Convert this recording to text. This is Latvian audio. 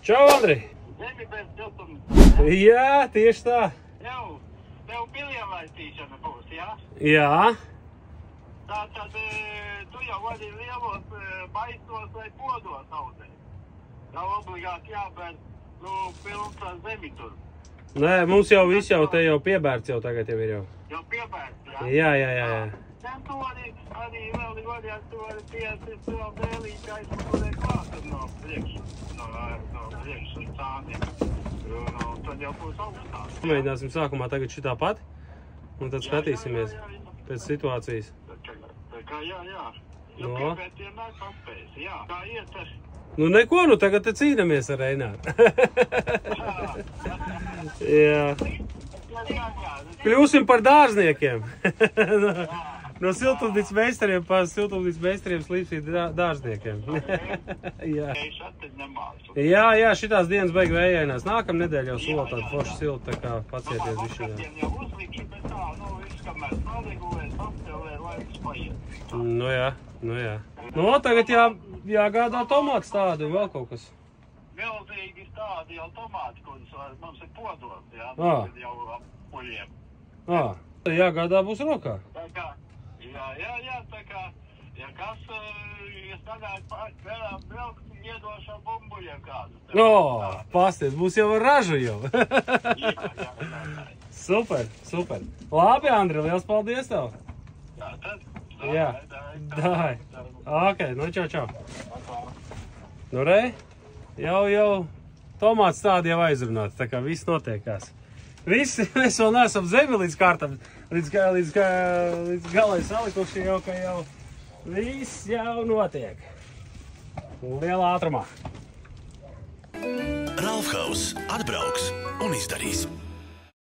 Čau, Andri! Jā, tieši tā. Jau, tev pielielaistīšana būs, jā? Jā. Tātad tu jau vari lielos baistos vai podos auzēt. Nav obligāti jābēr, pilns ar zemi tur. Nē, mums jau viss jau te jau piebērts jau tagad jau ir jau. Jau piebērts, jā? Jā. Ten tu arī vēl variants, tu vari piesist to vēlīt aizpūrē klāt no priekšu cāniem. Tad jau būs augstāk. Mēģināsim sākumā tagad šitā pat, un tad skatīsimies pēc situācijas. Tā kā jā. Jo piebērt vienmēr paspējas, jā. Kā iet ar... Nu neko, tagad te cīnamies ar Reināru. Jā. Kļūsim par dārzniekiem. No siltumnīcas meistariem pa siltumnīcas meistariem slīpsīt dārzniekiem. Jā, šitās dienas beig vējainās. Nākam nedēļ jau sola tāda forša silta, tā kā pacieties višķi. Nu jā. Tagad jāgādā tomātu stādi un vēl kaut kas. Milzīgi stādi jau tomāti, kuras mums ir podos, jā. Mums ir jau puļiem. Jāgādā būs rokā. Jā, tā kā, ja kas, es tagad braukt iedošu bumbuļiem kādu. Pasties, būs jau ar ražu jau. Jā. Super. Labi, Andri, liels paldies tev. Jā, tad. Jā, dai. Ok, čau. Nu, rei, jau tomāts tādi jau aizrunāts, tā kā viss notiekās. Visi, mēs vēl neesam zemi līdz kārtam, līdz galai salikuši jau, ka jau viss jau notiek. Lielā ātrumā. Ralfhaus atbrauks un izdarīs.